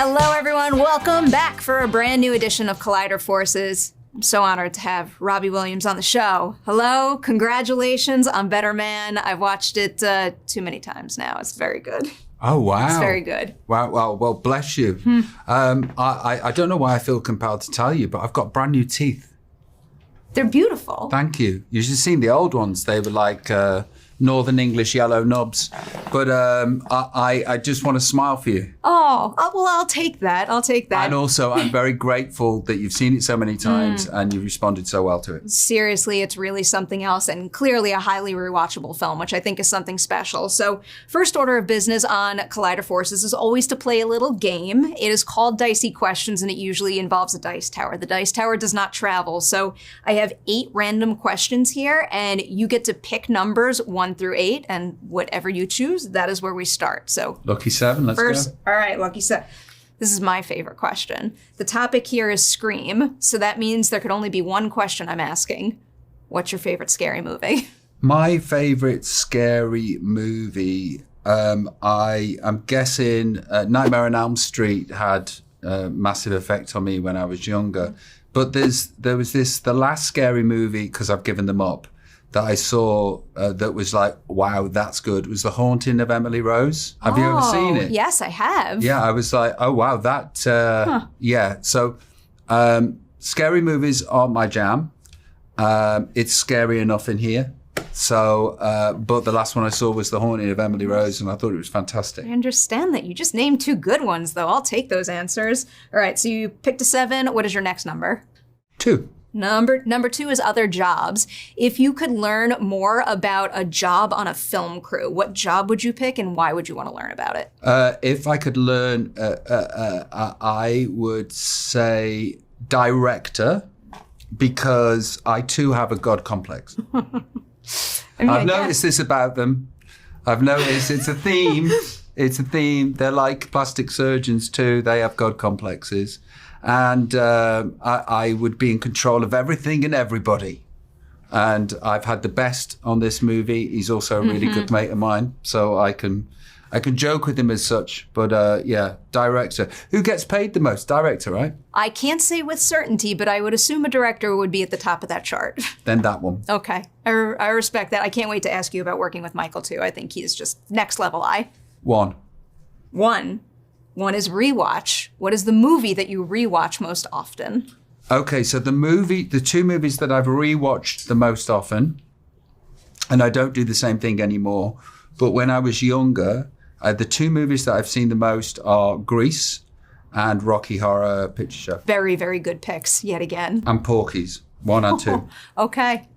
Hello, everyone. Welcome back for a brand new edition of Collider Forces. I'm so honored to have Robbie Williams on the show. Hello, congratulations on Better Man. I've watched it too many times now. It's very good. Oh, wow. It's very good. Wow, well, bless you. I don't know why I feel compelled to tell you, but I've got brand new teeth. They're beautiful. Thank you. You should have seen the old ones. They were like Northern English yellow knobs. But I just want to smile for you. Oh, well, I'll take that. And also, I'm very grateful that you've seen it so many times and you've responded so well to it. Seriously, it's really something else, and clearly a highly rewatchable film, which I think is something special. So first order of business on Collider Forces is always to play a little game. It is called Dicey Questions, and it usually involves a dice tower. The dice tower does not travel. So I have 8 random questions here, and you get to pick numbers 1 through 8, and whatever you choose, that is where we start. So Lucky 7, let's go. All right, Lucky 7. This is my favorite question. The topic here is Scream, so that means there could only be one question I'm asking. What's your favorite scary movie? My favorite scary movie, I'm guessing Nightmare on Elm Street had a massive effect on me when I was younger. But there was the last scary movie, because I've given them up, that I saw that was like, wow, that's good, was The Haunting of Emily Rose. Have you ever seen it? Yes, I have. Yeah, I was like, oh, wow, that, yeah. So scary movies aren't my jam. It's scary enough in here. So, but the last one I saw was The Haunting of Emily Rose, and I thought it was fantastic. I understand that. You just named 2 good ones, though. I'll take those answers. All right, so you picked a 7. What is your next number? 2. Number 2 is other jobs. If you could learn more about a job on a film crew, what job would you pick and why would you want to learn about it? If I could learn, I would say director, because I too have a God complex. I've noticed this about them. I've noticed it's a theme. It's a theme. They're like plastic surgeons too. They have God complexes. And I would be in control of everything and everybody. And I've had the best on this movie. He's also a really good mate of mine, so I can joke with him as such. But yeah, director. Who gets paid the most? Director, right? I can't say with certainty, but I would assume a director would be at the top of that chart. Then that one. Okay, I respect that. I can't wait to ask you about working with Michael too. I think he's just next level. 1. 1 is rewatch. What is the movie that you rewatch most often? Okay, so the 2 movies that I've rewatched the most often, and I don't do the same thing anymore, but when I was younger, the 2 movies that I've seen the most are Grease and Rocky Horror Picture Show. Very, very good picks yet again. And Porky's, 1 and 2. Okay.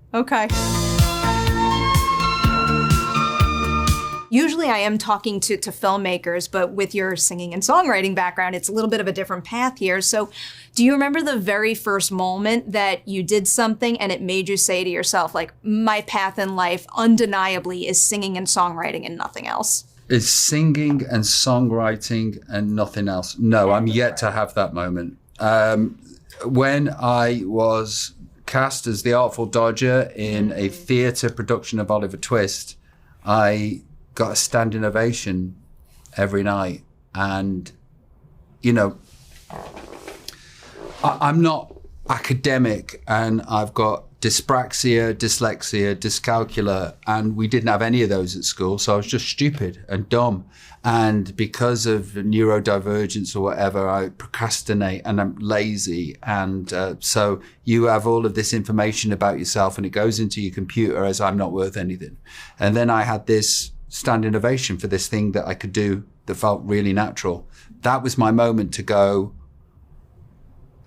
Usually I am talking to filmmakers, but with your singing and songwriting background, it's a little bit of a different path here. So do you remember the very first moment that you did something and it made you say to yourself, like, my path in life undeniably is singing and songwriting and nothing else? It's singing and songwriting and nothing else. No, I'm yet to have that moment. When I was cast as the Artful Dodger in a theatre production of Oliver Twist, I got a standing ovation every night. And, you know, I'm not academic, and I've got dyspraxia, dyslexia, dyscalculia, and we didn't have any of those at school. So I was just stupid and dumb. And because of neurodivergence or whatever, I procrastinate and I'm lazy. And so you have all of this information about yourself and it goes into your computer as I'm not worth anything. And then I had this standing ovation for this thing that I could do that felt really natural. That was my moment to go,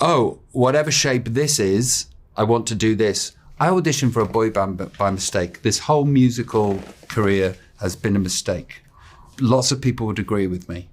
oh, whatever shape this is, I want to do this. I auditioned for a boy band by mistake. This whole musical career has been a mistake. Lots of people would agree with me.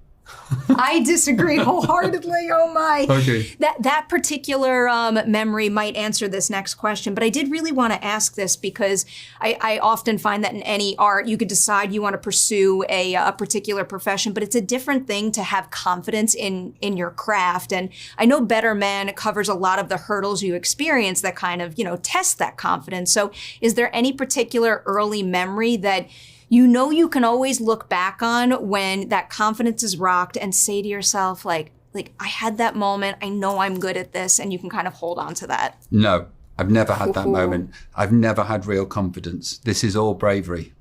I disagree wholeheartedly. Oh my. Okay. That particular memory might answer this next question, but I did really want to ask this because I often find that in any art, you could decide you want to pursue a particular profession, but it's a different thing to have confidence in your craft. And I know Better Man covers a lot of the hurdles you experience that kind of, test that confidence. So is there any particular early memory that you can always look back on when that confidence is rocked and say to yourself, like, like, I had that moment, I know I'm good at this, and you can kind of hold on to that? No, I've never had that moment. I've never had real confidence. This is all bravery.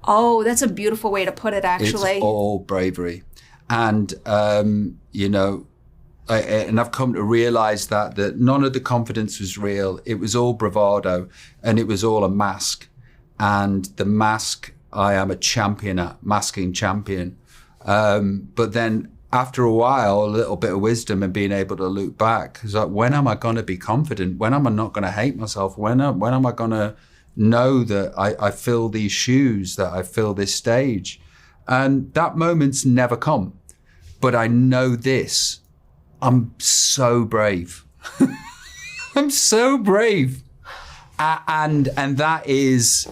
Oh, that's a beautiful way to put it, actually. It's all bravery. And, you know, and I've come to realize that none of the confidence was real. It was all bravado, and it was all a mask. And the mask, I am a champion at, masking champion. But then after a while, a little bit of wisdom and being able to look back, it's like, when am I going to be confident? When am I not going to hate myself? When am I going to know that I fill these shoes, that I fill this stage? And that moment's never come. But I know this. I'm so brave. I'm so brave. And that is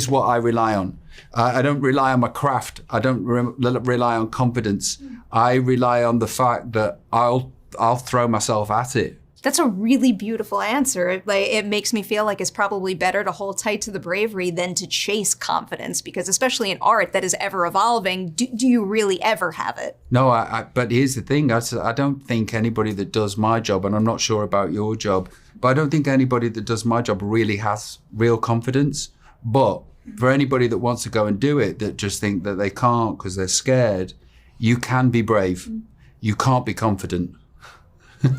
what I rely on. I don't rely on my craft. I don't rely on confidence. I rely on the fact that I'll throw myself at it. That's a really beautiful answer. It makes me feel like it's probably better to hold tight to the bravery than to chase confidence, because especially in art that is ever evolving, do you really ever have it? No, but here's the thing. I don't think anybody that does my job, and I'm not sure about your job, but I don't think anybody that does my job really has real confidence. But for anybody that wants to go and do it, that just think that they can't because they're scared, you can be brave. You can't be confident.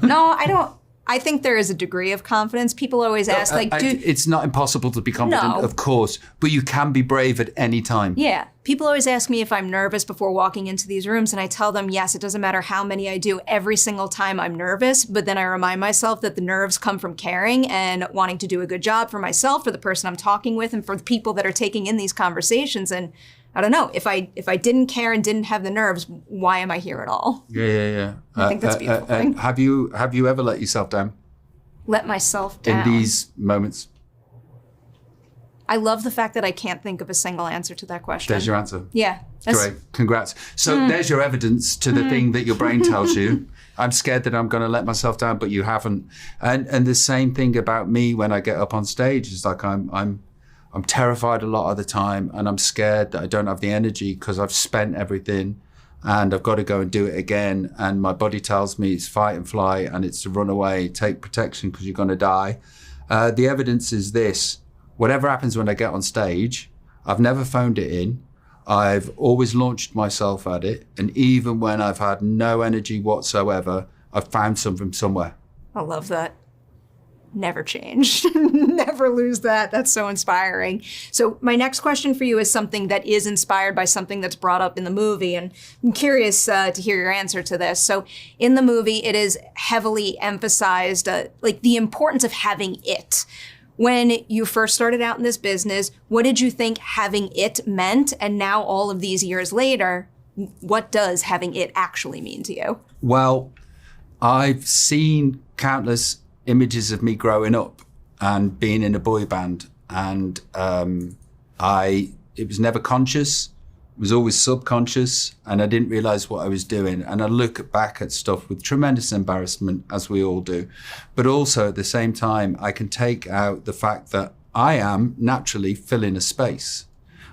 No, I don't. I think there is a degree of confidence. People always ask, it's not impossible to be confident, No. of course, but you can be brave at any time. Yeah. People always ask me if I'm nervous before walking into these rooms, and I tell them, yes, it doesn't matter how many I do. Every single time I'm nervous, but then I remind myself that the nerves come from caring and wanting to do a good job for myself, for the person I'm talking with, and for the people that are taking in these conversations. And I don't know, if I didn't care and didn't have the nerves, why am I here at all? Yeah. I think that's a beautiful thing. Have you ever let yourself down? Let myself down. In these moments? I love the fact that I can't think of a single answer to that question. There's your answer. Yeah. Great. Congrats. So there's your evidence to the thing that your brain tells you. I'm scared that I'm going to let myself down, but you haven't. And the same thing about me when I get up on stage is like I'm terrified a lot of the time, and I'm scared that I don't have the energy because I've spent everything and I've got to go and do it again. And my body tells me it's fight and fly and it's to run away, take protection because you're going to die. The evidence is this. Whatever happens when I get on stage, I've never phoned it in. I've always launched myself at it. And even when I've had no energy whatsoever, I've found something somewhere. I love that. Never change. Never lose that. That's so inspiring. So my next question for you is something that is inspired by something that's brought up in the movie. And I'm curious to hear your answer to this. So in the movie, it is heavily emphasized, like the importance of having it. When you first started out in this business, what did you think having it meant? And now all of these years later, what does having it actually mean to you? Well, I've seen countless images of me growing up and being in a boy band. And it was never conscious. It was always subconscious, and I didn't realize what I was doing. And I look back at stuff with tremendous embarrassment, as we all do. But also at the same time, I can take out the fact that I am naturally filling a space.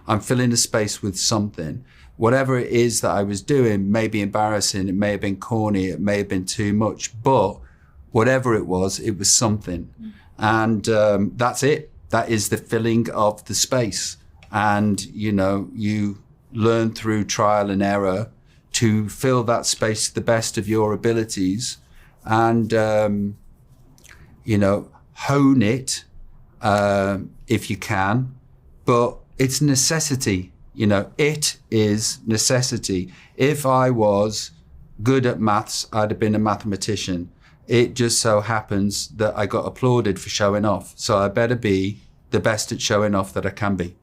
I'm filling a space with something. Whatever it is that I was doing may be embarrassing, it may have been corny, it may have been too much, but whatever it was something. And that's it. That is the filling of the space. And, you know, you learn through trial and error to fill that space to the best of your abilities and, you know, hone it if you can. But it's necessity. You know, it is necessity. If I was good at maths, I'd have been a mathematician. It just so happens that I got applauded for showing off. So I better be the best at showing off that I can be.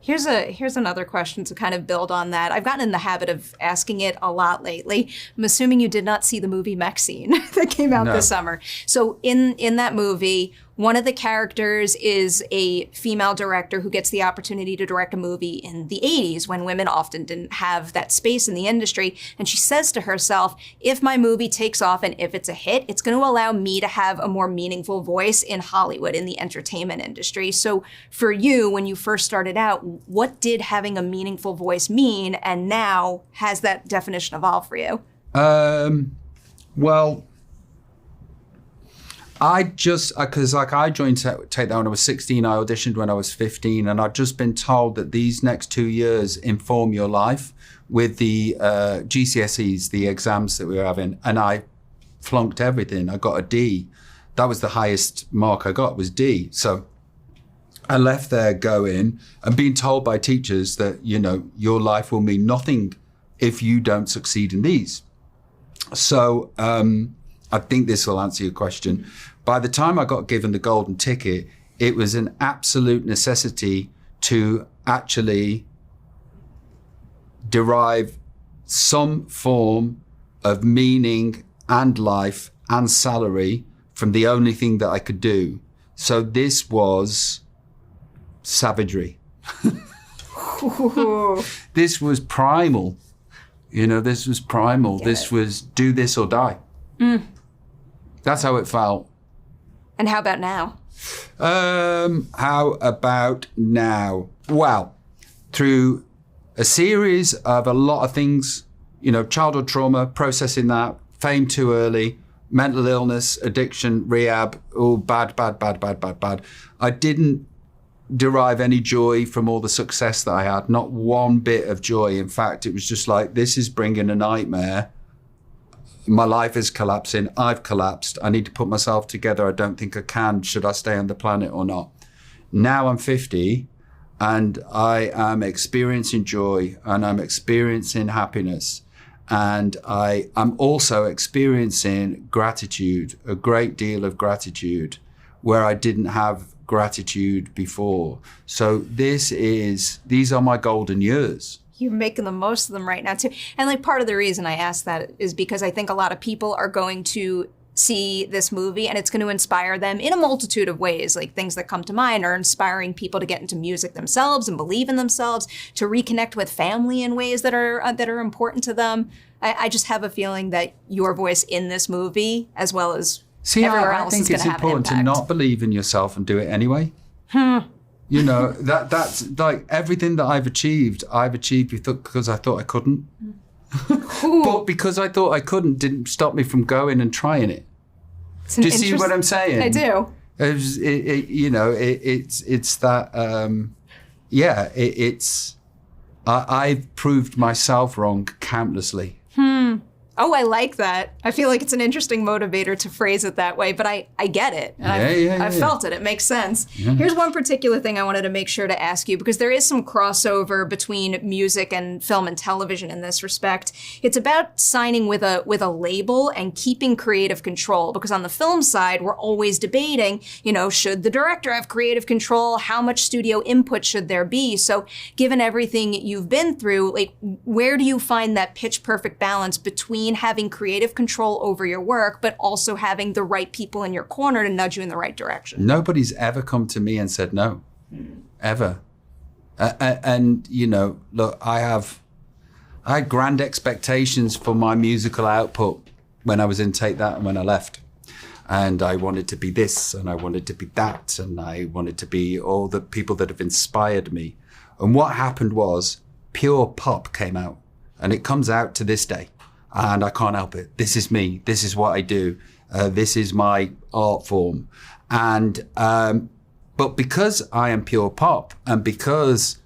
Here's another question to kind of build on that. I've gotten in the habit of asking it a lot lately. I'm assuming you did not see the movie Mech Scene that came out this summer. So in that movie, one of the characters is a female director who gets the opportunity to direct a movie in the 80s when women often didn't have that space in the industry. And she says to herself, if my movie takes off and if it's a hit, it's going to allow me to have a more meaningful voice in Hollywood, in the entertainment industry. So for you, when you first started out, what did having a meaningful voice mean? And now has that definition evolved for you? Well, because I joined Take That when I was 16, I auditioned when I was 15, and I'd just been told that these next 2 years inform your life with the GCSEs, the exams that we were having, and I flunked everything. I got a D. That was the highest mark I got, was D. So I left there going and being told by teachers that, your life will mean nothing if you don't succeed in these. So I think this will answer your question. By the time I got given the golden ticket, it was an absolute necessity to actually derive some form of meaning and life and salary from the only thing that I could do. So this was savagery. This was primal. This was primal. This was do this or die. That's how it felt. And how about now? How about now? Well, through a series of a lot of things, childhood trauma, processing that, fame too early, mental illness, addiction, rehab, all bad. I didn't derive any joy from all the success that I had, not one bit of joy. In fact, it was just like, this is bringing a nightmare. My life is collapsing. I've collapsed. I need to put myself together. I don't think I can. Should I stay on the planet or not? Now I'm 50 and I am experiencing joy and I'm experiencing happiness. And I'm also experiencing gratitude, a great deal of gratitude, where I didn't have gratitude before. So these are my golden years. You're making the most of them right now, too. And part of the reason I asked that is because I think a lot of people are going to see this movie and it's going to inspire them in a multitude of ways. Things that come to mind are inspiring people to get into music themselves and believe in themselves, to reconnect with family in ways that are important to them. I just have a feeling that your voice in this movie, as well as everywhere else, is going to have an impact. I think it's important to not believe in yourself and do it anyway. That's like everything that I've achieved because I thought I couldn't. But because I thought I couldn't didn't stop me from going and trying it. Do you see what I'm saying? I do. It's that, I've proved myself wrong countlessly. Oh, I like that. I feel like it's an interesting motivator to phrase it that way, but I get it. And I've felt it. It makes sense. Yeah. Here's one particular thing I wanted to make sure to ask you, because there is some crossover between music and film and television in this respect. It's about signing with a label and keeping creative control, because on the film side, we're always debating, should the director have creative control? How much studio input should there be? So given everything you've been through, where do you find that pitch perfect balance between having creative control over your work, but also having the right people in your corner to nudge you in the right direction? Nobody's ever come to me and said no, ever. Look, I had grand expectations for my musical output when I was in Take That and when I left. And I wanted to be this and I wanted to be that and I wanted to be all the people that have inspired me. And what happened was pure pop came out, and it comes out to this day. And I can't help it. This is me. This is what I do. This is my art form. And, but because I am pure pop and because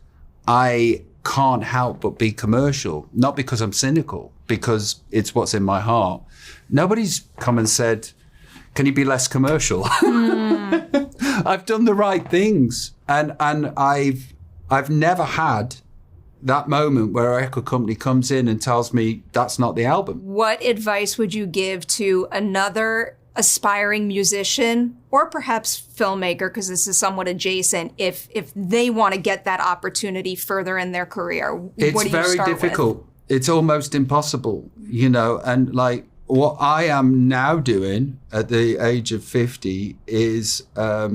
I can't help but be commercial, not because I'm cynical, because it's what's in my heart, nobody's come and said, can you be less commercial? I've done the right things. And I've never had that moment where a record company comes in and tells me that's not the album. What advice would you give to another aspiring musician or perhaps filmmaker, because this is somewhat adjacent, if they want to get that opportunity further in their career? It's very difficult. It's almost impossible, and what I am now doing at the age of 50 is I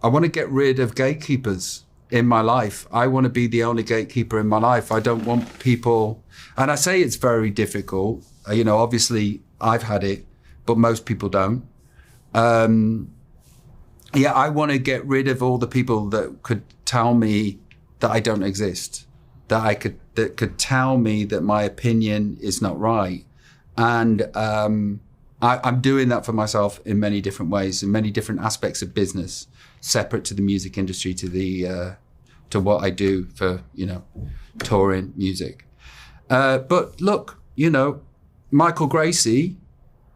want to get rid of gatekeepers in my life. I want to be the only gatekeeper in my life. I don't want people, and I say it's very difficult. Obviously I've had it, but most people don't. I want to get rid of all the people that could tell me that I don't exist, that could tell me that my opinion is not right. And I'm doing that for myself in many different ways, in many different aspects of business, separate to the music industry, to what I do for, touring music. But look, Michael Gracey,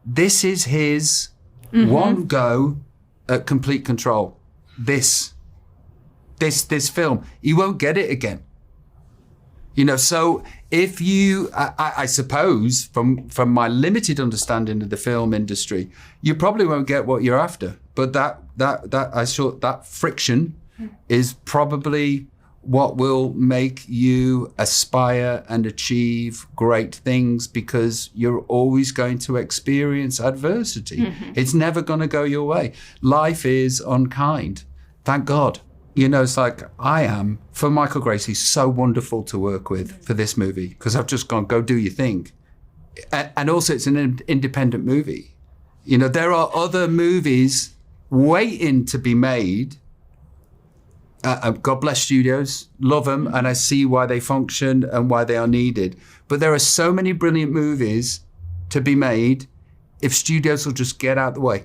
this is his one go at complete control. This film, he won't get it again. So if you, I suppose, from my limited understanding of the film industry, you probably won't get what you're after. But that friction is probably what will make you aspire and achieve great things, because you're always going to experience adversity. It's never going to go your way. Life is unkind. Thank God. It's like I am, for Michael Gracey, so wonderful to work with for this movie, because I've just gone, go do your thing. And also it's an independent movie. There are other movies waiting to be made. God bless studios, love them, and I see why they function and why they are needed. But there are so many brilliant movies to be made if studios will just get out the way.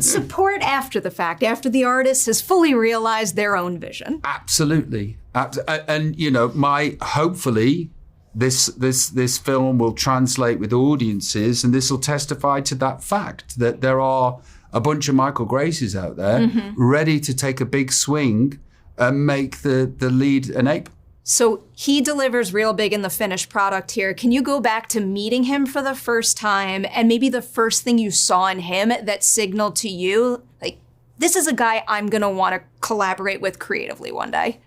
Support after the fact, after the artist has fully realized their own vision. Absolutely. And, hopefully this film will translate with audiences, and this will testify to that fact that there are a bunch of Michael Graceys out there ready to take a big swing and make the lead an ape. So he delivers real big in the finished product here. Can you go back to meeting him for the first time, and maybe the first thing you saw in him that signaled to you, like, this is a guy I'm going to want to collaborate with creatively one day?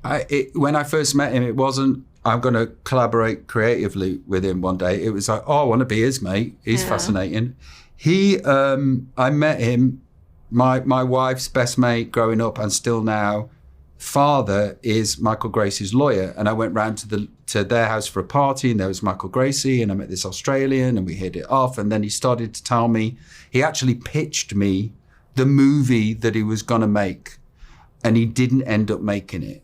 When I first met him, it wasn't, I'm going to collaborate creatively with him one day. It was like, I want to be his mate. He's fascinating. I met him, my wife's best mate growing up and still now, father is Michael Gracey's lawyer. And I went round to their house for a party, and there was Michael Gracey, and I met this Australian, and we hit it off. And then he started to tell me, he actually pitched me the movie that he was going to make, and he didn't end up making it.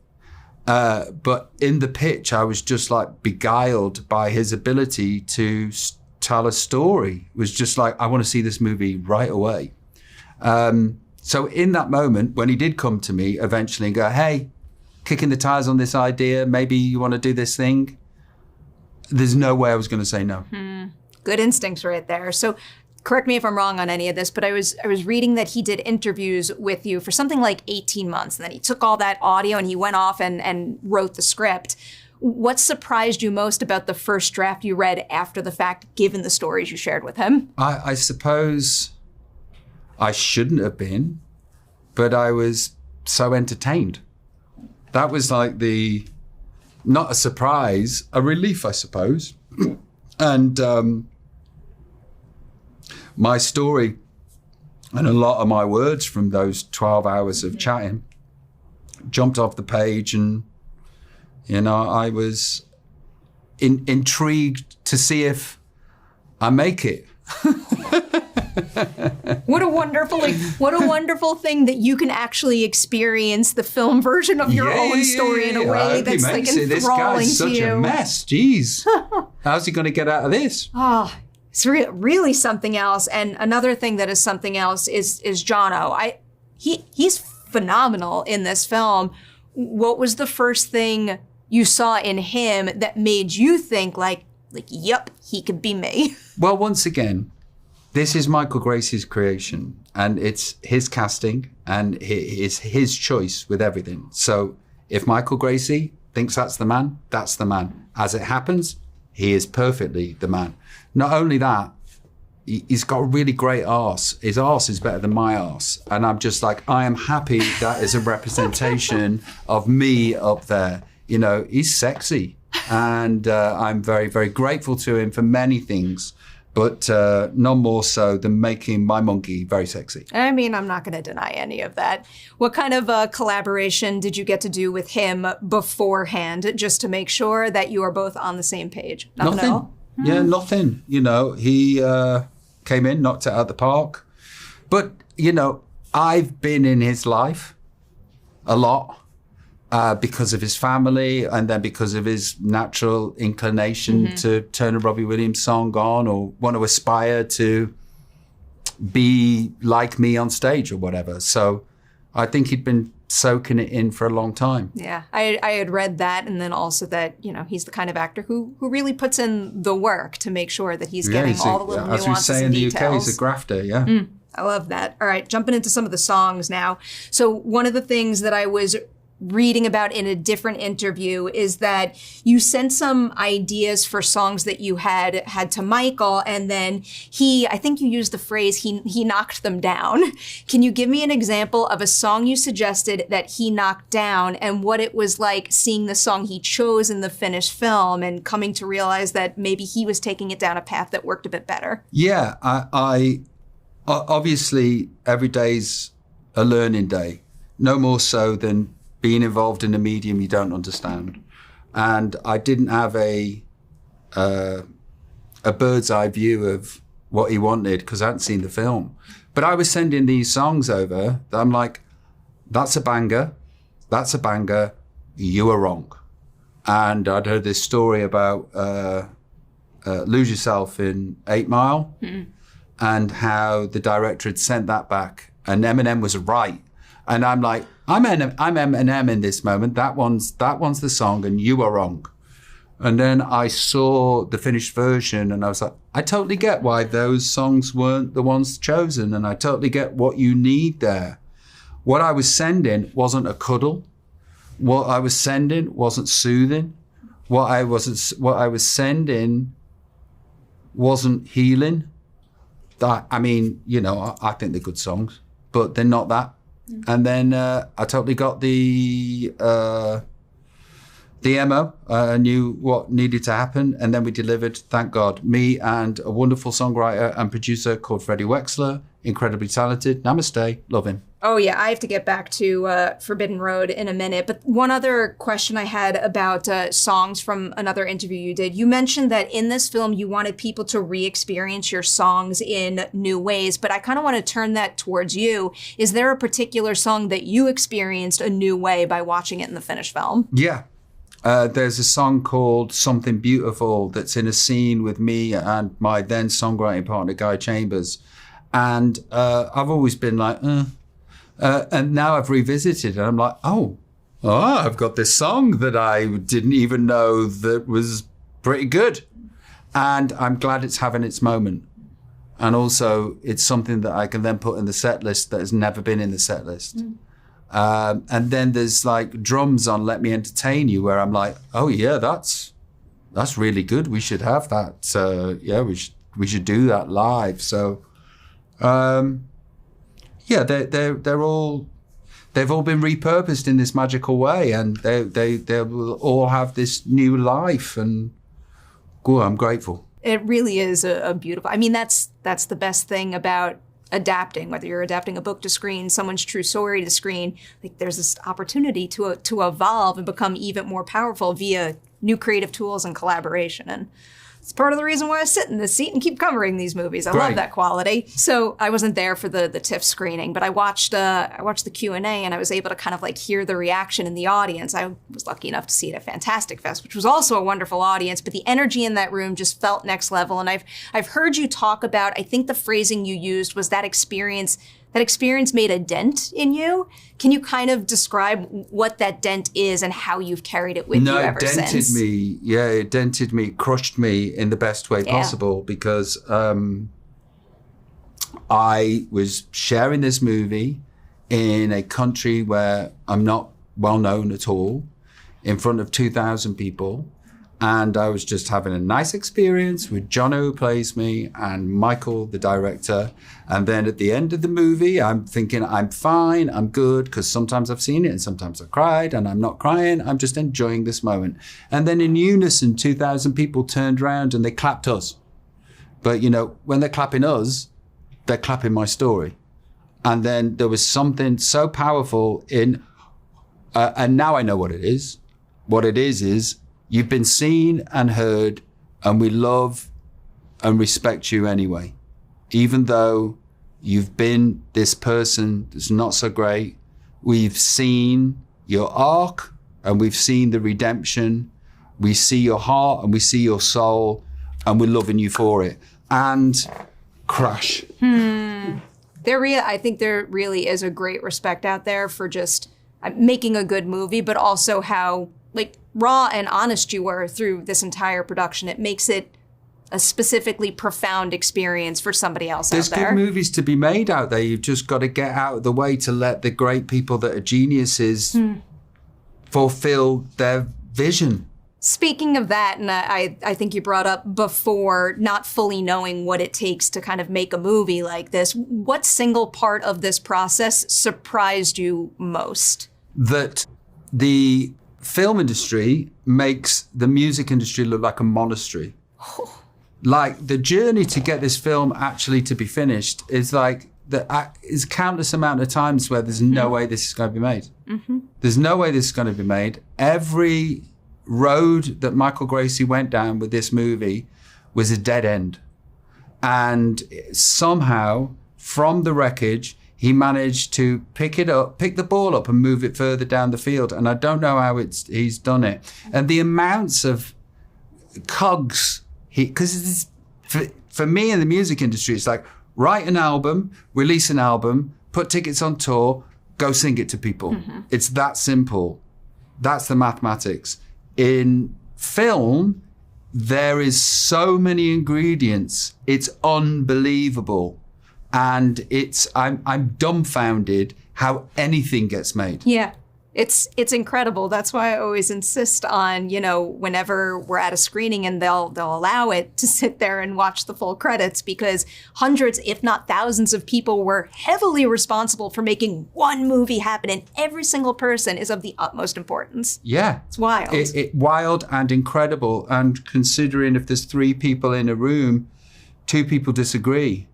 But in the pitch, I was just like beguiled by his ability to tell a story. It was just like, I want to see this movie right away. So in that moment, when he did come to me eventually and go, hey, kicking the tires on this idea, maybe you want to do this thing, there's no way I was going to say no. Good instincts right there. So correct me if I'm wrong on any of this, but I was reading that he did interviews with you for something like 18 months. And then he took all that audio and he went off and wrote the script. What surprised you most about the first draft you read after the fact, given the stories you shared with him? I suppose I shouldn't have been, but I was so entertained. That was like not a surprise, a relief, I suppose. And my story and a lot of my words from those 12 hours of chatting jumped off the page, and I was intrigued to see if I make it. What a wonderful thing that you can actually experience the film version of your own story in a way that's like enthralling this guy's to you. Such a mess. Jeez. How's he going to get out of this? Oh, it's really something else. And another thing that is something else is Jonno. He's phenomenal in this film. What was the first thing you saw in him that made you think like, yep, he could be me? Well, once again, this is Michael Gracey's creation, and it's his casting, and it's his choice with everything. So if Michael Gracey thinks that's the man, that's the man. As it happens, he is perfectly the man. Not only that, he's got a really great arse. His arse is better than my arse. And I'm just like, I am happy that is a representation of me up there. He's sexy. And I'm very, very grateful to him for many things, but none more so than making my monkey very sexy. I mean, I'm not going to deny any of that. What kind of collaboration did you get to do with him beforehand, just to make sure that you are both on the same page? Nothing at all? Yeah, nothing. He came in, knocked it out of the park. But, I've been in his life a lot. because of his family, and then because of his natural inclination to turn a Robbie Williams song on, or want to aspire to be like me on stage or whatever. So I think he'd been soaking it in for a long time. Yeah, I had read that, and then also that, he's the kind of actor who really puts in the work to make sure that he's getting all the little nuances and details. As we say in the UK, he's a grafter, yeah. I love that. All right, jumping into some of the songs now. So one of the things that I was reading about in a different interview is that you sent some ideas for songs that you had to Michael, and then I think you used the phrase, he knocked them down. Can you give me an example of a song you suggested that he knocked down, and what it was like seeing the song he chose in the finished film and coming to realize that maybe he was taking it down a path that worked a bit better? Yeah, I obviously every day's a learning day, no more so than being involved in a medium you don't understand. And I didn't have a bird's eye view of what he wanted because I hadn't seen the film. But I was sending these songs over that I'm like, that's a banger, you are wrong. And I'd heard this story about Lose Yourself in 8 Mile and how the director had sent that back and Eminem was right. And I'm like, I'm Eminem in this moment. That one's the song, and you are wrong. And then I saw the finished version, and I was like, I totally get why those songs weren't the ones chosen, and I totally get what you need there. What I was sending wasn't a cuddle. What I was sending wasn't soothing. What I was sending wasn't healing. I think they're good songs, but they're not that. And then I totally got the MO. I knew what needed to happen, and then we delivered, thank God. Me and a wonderful songwriter and producer called Freddie Wexler, incredibly talented. Namaste, love him. Oh, yeah, I have to get back to Forbidden Road in a minute. But one other question I had about songs from another interview you did. You mentioned that in this film, you wanted people to re-experience your songs in new ways. But I kind of want to turn that towards you. Is there a particular song that you experienced a new way by watching it in the finished film? Yeah. There's a song called Something Beautiful that's in a scene with me and my then songwriting partner, Guy Chambers. And I've always been like, and now I've revisited and I'm like, I've got this song that I didn't even know that was pretty good. And I'm glad it's having its moment. And also it's something that I can then put in the set list that has never been in the set list. And then there's like drums on Let Me Entertain You where I'm like, oh yeah, that's really good. We should have that. We should do that live. So, they've all been repurposed in this magical way, and they will all have this new life. And I'm grateful. It really is a beautiful. I mean, that's the best thing about adapting. Whether you're adapting a book to screen, someone's true story to screen, like there's this opportunity to evolve and become even more powerful via new creative tools and collaboration. And it's part of the reason why I sit in this seat and keep covering these movies. I love that quality. So I wasn't there for the TIFF screening, but I watched the Q&A and I was able to kind of like hear the reaction in the audience. I was lucky enough to see it at Fantastic Fest, which was also a wonderful audience, but the energy in that room just felt next level. And I've heard you talk about, I think the phrasing you used was that experience made a dent in you. Can you kind of describe what that dent is and how you've carried it with you ever since? No, it dented me. Yeah, it dented me, crushed me in the best way possible because I was sharing this movie in a country where I'm not well known at all, in front of 2,000 people. And I was just having a nice experience with Jonno, who plays me, and Michael, the director. And then at the end of the movie, I'm thinking, I'm fine, I'm good, because sometimes I've seen it and sometimes I've cried, and I'm not crying, I'm just enjoying this moment. And then in unison, 2,000 people turned around and they clapped us. But, when they're clapping us, they're clapping my story. And then there was something so powerful in, and now I know what it is. What it is you've been seen and heard, and we love and respect you anyway. Even though you've been this person that's not so great, we've seen your arc, and we've seen the redemption. We see your heart and we see your soul, and we're loving you for it. And crash. I think there really is a great respect out there for just making a good movie, but also how like raw and honest you were through this entire production. It makes it a specifically profound experience for somebody else There's out there. good movies to be made out there. You've just got to get out of the way to let the great people that are geniuses fulfill their vision. Speaking of that, and I think you brought up before not fully knowing what it takes to kind of make a movie like this, what single part of this process surprised you most? That the film industry makes the music industry look like a monastery. Like the journey to get this film actually to be finished is like is countless amount of times where there's no way this is going to be made. There's no way this is going to be made. Every road that Michael Gracey went down with this movie was a dead end. And somehow, from the wreckage, he managed to pick the ball up and move it further down the field. And I don't know how he's done it. And the amounts of cogs, because for me in the music industry, it's like, write an album, release an album, put tickets on tour, go sing it to people. It's that simple. That's the mathematics. In film, there is so many ingredients. It's unbelievable. And I'm dumbfounded how anything gets made. Yeah, it's incredible. That's why I always insist on, whenever we're at a screening and they'll allow it to sit there and watch the full credits, because hundreds, if not thousands of people were heavily responsible for making one movie happen, and every single person is of the utmost importance. Yeah. It's wild. Wild and incredible. And considering if there's 3 people in a room, 2 people disagree.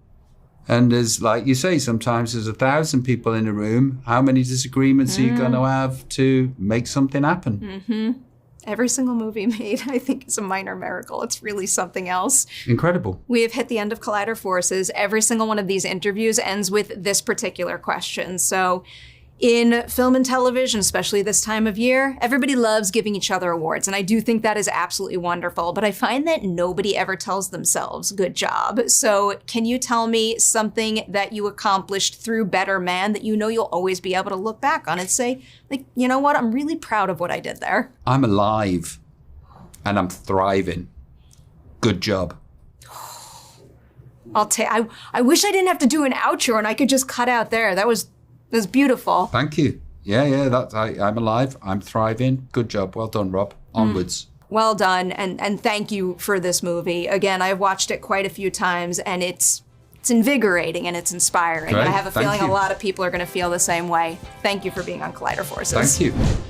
And there's, like you say, sometimes there's 1,000 people in a room. How many disagreements are you going to have to make something happen? Every single movie made, I think, is a minor miracle. It's really something else. Incredible. We have hit the end of Collider Forces. Every single one of these interviews ends with this particular question. So in film and television, especially this time of year, everybody loves giving each other awards. And I do think that is absolutely wonderful. But I find that nobody ever tells themselves, good job. So can you tell me something that you accomplished through Better Man that you know you'll always be able to look back on and say, like, you know what? I'm really proud of what I did there. I'm alive and I'm thriving. Good job. I wish I didn't have to do an outro and I could just cut out there. That was beautiful. Thank you. Yeah. I'm alive. I'm thriving. Good job. Well done, Rob. Onwards. Well done. And thank you for this movie. Again, I've watched it quite a few times and it's invigorating and it's inspiring. Great. And I have a feeling you. a lot of people are going to feel the same way. Thank you for being on Collider Forces. Thank you.